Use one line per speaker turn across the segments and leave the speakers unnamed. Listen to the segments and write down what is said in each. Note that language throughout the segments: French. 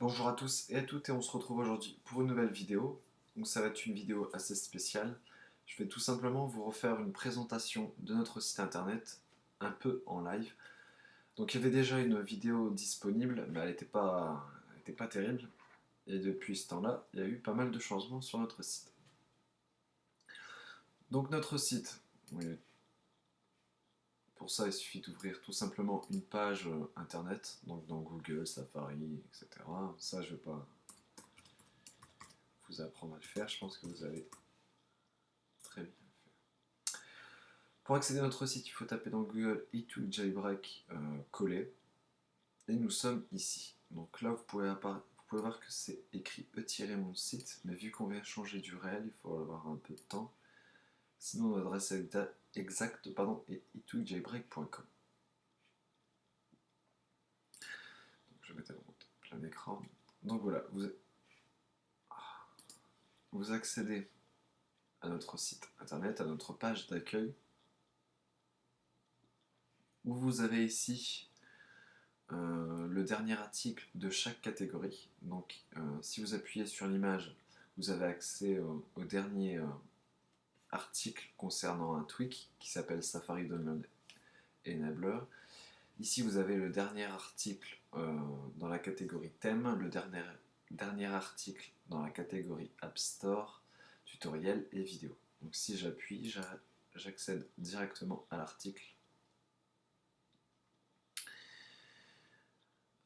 Bonjour à tous et à toutes et on se retrouve aujourd'hui pour une nouvelle vidéo. Donc ça va être une vidéo assez spéciale. Je vais tout simplement vous refaire une présentation de notre site internet un peu en live. Donc il y avait déjà une vidéo disponible mais elle était pas terrible. Et depuis ce temps-là, il y a eu pas mal de changements sur notre site. Donc notre site, oui, pour ça il suffit d'ouvrir tout simplement une page internet, donc dans Google, Safari, etc. Ça je vais pas vous apprendre à le faire, je pense que vous avez très bien. Pour accéder à notre site, il faut taper dans Google E2 Jailbreak collé. Et nous sommes ici. Donc là, vous pouvez voir que c'est écrit e-mon site, mais vu qu'on vient changer d'URL, il faut avoir un peu de temps. Sinon, l'adresse exacte est e2jailbreak.com. Je vais mettre plein écran. Donc voilà, vous accédez à notre site internet, à notre page d'accueil, où vous avez ici le dernier article de chaque catégorie. Donc, si vous appuyez sur l'image, vous avez accès au dernier article concernant un tweak qui s'appelle Safari Download Enabler. Ici, vous avez le dernier article dans la catégorie thème, le dernier article dans la catégorie App Store, tutoriel et vidéo. Donc, si j'appuie, j'accède directement à l'article.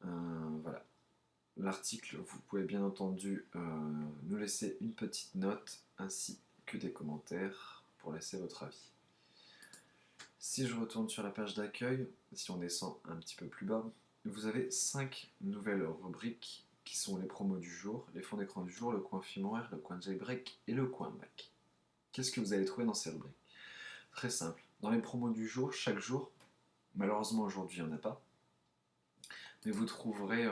Voilà. L'article, vous pouvez bien entendu nous laisser une petite note ainsi que des commentaires pour laisser votre avis. Si je retourne sur la page d'accueil, si on descend un petit peu plus bas, vous avez 5 nouvelles rubriques qui sont les promos du jour, les fonds d'écran du jour, le coin firmware, le coin jailbreak et le coin Mac. Qu'est-ce que vous allez trouver dans ces rubriques? Très simple. Dans les promos du jour, chaque jour, malheureusement aujourd'hui il n'y en a pas, mais vous trouverez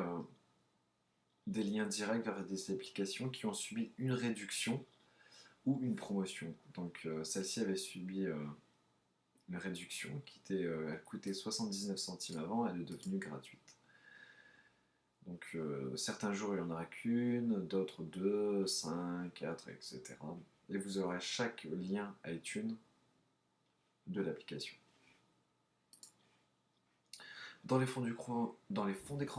des liens directs vers des applications qui ont subi une réduction ou une promotion. Donc celle-ci avait subi une réduction elle coûtait 79 centimes avant, elle est devenue gratuite. Donc certains jours il n'y en aura qu'une, d'autres 2, 5, 4, etc. Et vous aurez chaque lien iTunes de l'application. Dans les fonds d'écran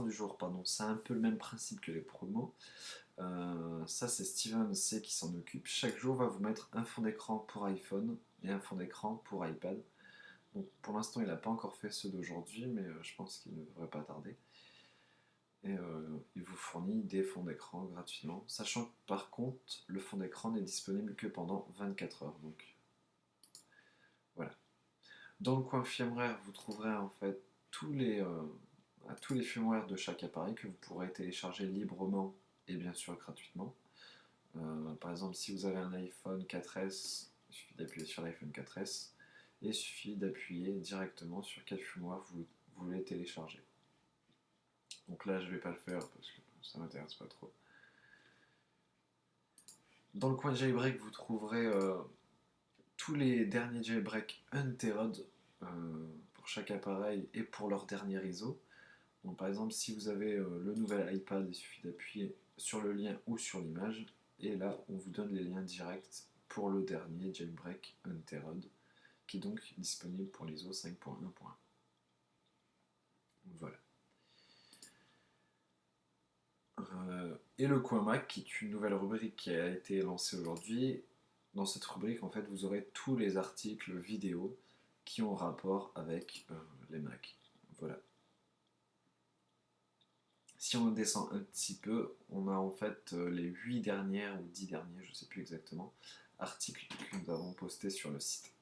du jour, c'est un peu le même principe que les promos. Ça, c'est Steven C qui s'en occupe. Chaque jour va vous mettre un fond d'écran pour iPhone et un fond d'écran pour iPad. Donc, pour l'instant, il n'a pas encore fait ceux d'aujourd'hui, mais je pense qu'il ne devrait pas tarder. Et il vous fournit des fonds d'écran gratuitement, sachant que par contre, le fond d'écran n'est disponible que pendant 24 heures. Donc, voilà. Dans le coin firmware, vous trouverez en fait tous les firmware de chaque appareil que vous pourrez télécharger librement et bien sûr gratuitement. Par exemple, si vous avez un iPhone 4S, il suffit d'appuyer sur l'iPhone 4S et il suffit d'appuyer directement sur quel firmware vous voulez télécharger. Donc là, je ne vais pas le faire parce que ça ne m'intéresse pas trop. Dans le coin jailbreak, vous trouverez tous les derniers jailbreak Untethered pour chaque appareil et pour leur dernier ISO. Donc, par exemple, si vous avez le nouvel iPad, il suffit d'appuyer sur le lien ou sur l'image. Et là, on vous donne les liens directs pour le dernier jailbreak Untethered, qui est donc disponible pour l'ISO 5.1.1. Voilà. Et le coin Mac, qui est une nouvelle rubrique qui a été lancée aujourd'hui. Dans cette rubrique, en fait, vous aurez tous les articles vidéo qui ont rapport avec les Mac. Voilà. Si on descend un petit peu, on a en fait les 8 dernières ou 10 derniers, je ne sais plus exactement, articles que nous avons postés sur le site.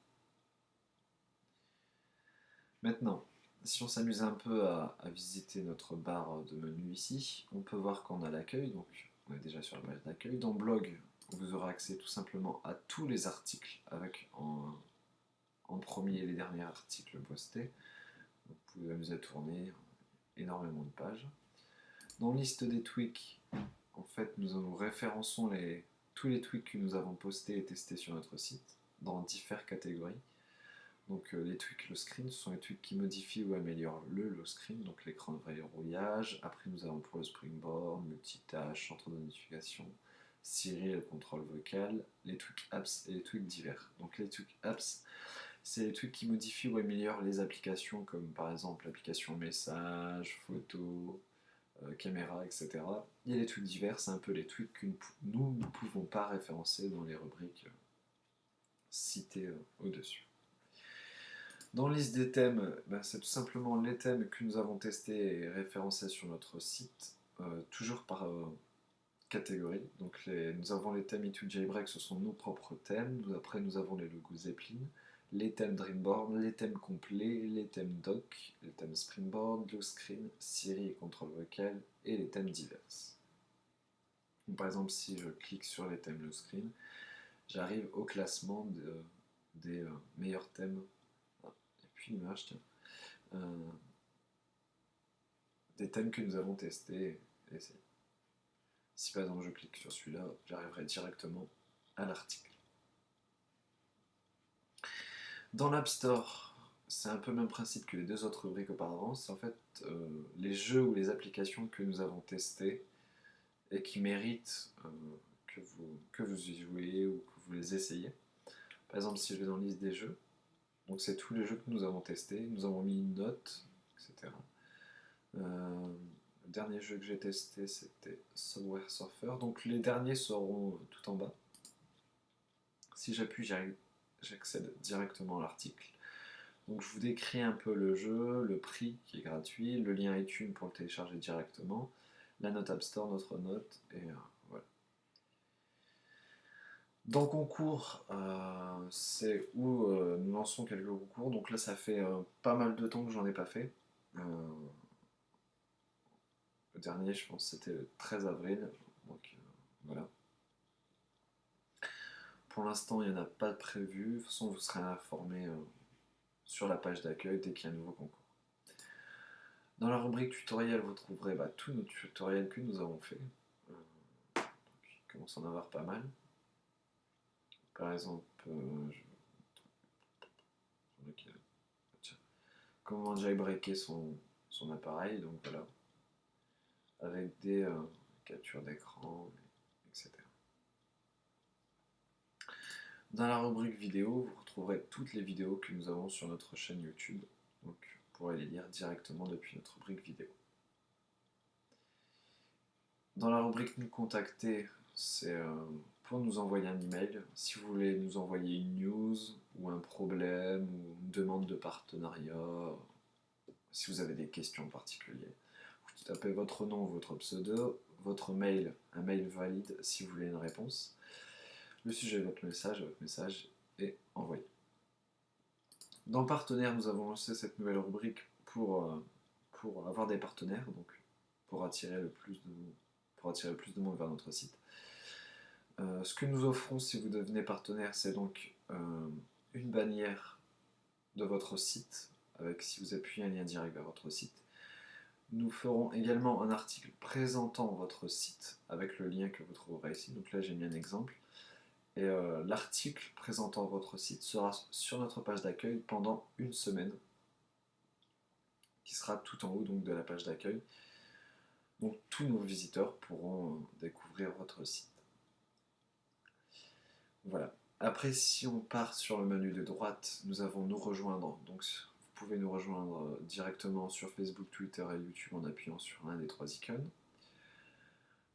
Maintenant, si on s'amuse un peu à visiter notre barre de menu ici, on peut voir qu'on a l'accueil, donc on est déjà sur la page d'accueil. Dans Blog, vous aurez accès tout simplement à tous les articles avec en premier les derniers articles postés. Vous pouvez vous amuser à tourner énormément de pages. Dans liste des tweaks, en fait, nous référençons tous les tweaks que nous avons postés et testés sur notre site dans diverses catégories. Donc les tweaks low screen, ce sont les tweaks qui modifient ou améliorent le low screen, donc l'écran de verrouillage. Après nous avons pour le Springboard, multitâche, centre de notification, Siri, le contrôle vocal, les tweaks apps et les tweaks divers. Donc les tweaks apps, c'est les tweaks qui modifient ou améliorent les applications comme par exemple l'application message, photo, caméra, etc. Et les tweaks divers, c'est un peu les tweaks que nous ne pouvons pas référencer dans les rubriques citées au-dessus. Dans la liste des thèmes, c'est tout simplement les thèmes que nous avons testés et référencés sur notre site, toujours par catégorie. Donc nous avons les thèmes eTool Jailbreak, ce sont nos propres thèmes. Après nous avons les logos Zeppelin, les thèmes Dreamboard, les thèmes complets, les thèmes doc, les thèmes Springboard, Blue Screen, Siri et contrôle vocal, et les thèmes divers. Donc, par exemple, si je clique sur les thèmes Blue Screen, j'arrive au classement des meilleurs thèmes. Et puis l'image, tiens. Des thèmes que nous avons testés et essayés. Si par exemple je clique sur celui-là, j'arriverai directement à l'article. Dans l'App Store, c'est un peu le même principe que les deux autres rubriques auparavant. C'est en fait les jeux ou les applications que nous avons testés et qui méritent que vous y jouez ou que vous les essayez. Par exemple, si je vais dans la liste des jeux, donc c'est tous les jeux que nous avons testés, nous avons mis une note, etc. Le dernier jeu que j'ai testé, c'était Subway Surfer. Donc les derniers seront tout en bas. Si j'appuie, j'accède directement à l'article. Donc je vous décris un peu le jeu, le prix qui est gratuit, le lien iTunes pour le télécharger directement, la note App Store, notre note, et voilà. Dans le concours, c'est où nous lançons quelques concours. Donc là, ça fait pas mal de temps que j'en ai pas fait. Le dernier, je pense, c'était le 13 avril. Donc voilà. Pour l'instant, il n'y en a pas de prévu. De toute façon, vous serez informé sur la page d'accueil dès qu'il y a un nouveau concours. Dans la rubrique tutoriel, vous trouverez tous nos tutoriels que nous avons fait. Donc, il commence à en avoir pas mal. Par exemple, comment jailbreaker son appareil, donc voilà, avec des captures d'écran, etc. Dans la rubrique vidéo, vous retrouverez toutes les vidéos que nous avons sur notre chaîne YouTube, donc vous pourrez les lire directement depuis notre rubrique vidéo. Dans la rubrique nous contacter, c'est pour nous envoyer un email. Si vous voulez nous envoyer une news ou un problème ou une demande de partenariat, si vous avez des questions particulières, vous tapez votre nom, votre pseudo, votre mail, un mail valide si vous voulez une réponse, le sujet de votre message est envoyé. Dans partenaire, nous avons lancé cette nouvelle rubrique pour avoir des partenaires, donc pour attirer le plus de monde vers notre site. Ce que nous offrons si vous devenez partenaire, c'est donc une bannière de votre site, avec si vous appuyez un lien direct vers votre site. Nous ferons également un article présentant votre site avec le lien que vous trouverez ici. Donc là, j'ai mis un exemple. Et l'article présentant votre site sera sur notre page d'accueil pendant une semaine, qui sera tout en haut donc, de la page d'accueil. Donc tous nos visiteurs pourront découvrir votre site. Voilà. Après, si on part sur le menu de droite, nous avons nous rejoindre. Donc vous pouvez nous rejoindre directement sur Facebook, Twitter et YouTube en appuyant sur l'un des trois icônes.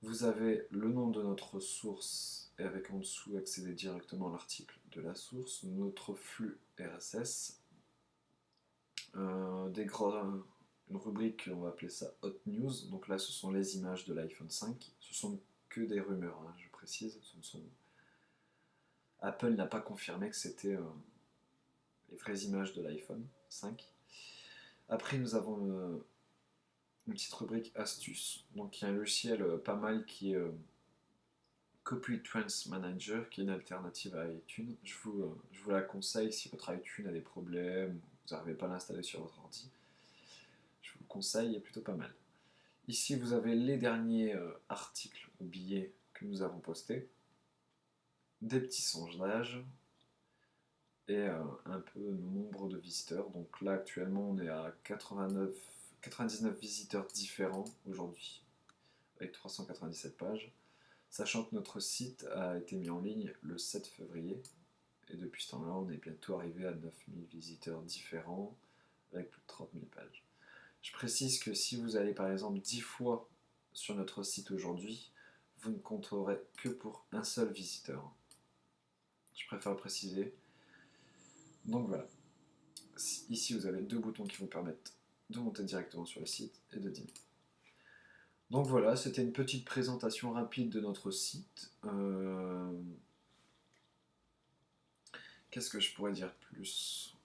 Vous avez le nom de notre source et avec en dessous accéder directement à l'article de la source, notre flux RSS, une rubrique, on va appeler ça Hot News. Donc là, ce sont les images de l'iPhone 5. Ce sont que des rumeurs, hein, je précise. Apple n'a pas confirmé que c'était les vraies images de l'iPhone 5. Après, nous avons une petite rubrique astuces. Donc il y a un logiciel pas mal qui est Copy Trends Manager, qui est une alternative à iTunes. Je vous la conseille si votre iTunes a des problèmes, vous n'arrivez pas à l'installer sur votre ordi. Je vous le conseille, il est plutôt pas mal. Ici, vous avez les derniers articles ou billets que nous avons postés, des petits sondages, et un peu le nombre de visiteurs. Donc là actuellement on est à 99 visiteurs différents aujourd'hui, avec 397 pages, sachant que notre site a été mis en ligne le 7 février, et depuis ce temps-là on est bientôt arrivé à 9000 visiteurs différents, avec plus de 30 000 pages. Je précise que si vous allez par exemple 10 fois sur notre site aujourd'hui, vous ne compterez que pour un seul visiteur. Je préfère le préciser. Donc voilà. Ici, vous avez deux boutons qui vous permettent de monter directement sur le site et de dîner. Donc voilà, c'était une petite présentation rapide de notre site. Qu'est-ce que je pourrais dire plus?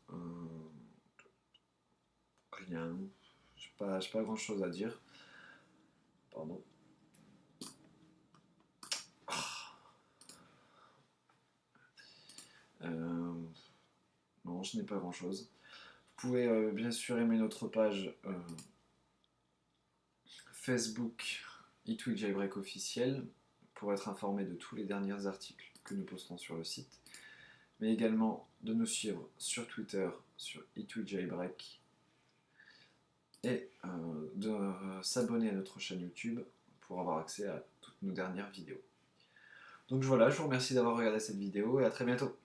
Rien. Je n'ai pas grand-chose à dire. Pardon. Non, je n'ai pas grand-chose. Vous pouvez bien sûr aimer notre page Facebook eTweak Jailbreak officiel pour être informé de tous les derniers articles que nous posterons sur le site, mais également de nous suivre sur Twitter sur eTweak Jailbreak et de s'abonner à notre chaîne YouTube pour avoir accès à toutes nos dernières vidéos. Donc voilà, je vous remercie d'avoir regardé cette vidéo et à très bientôt.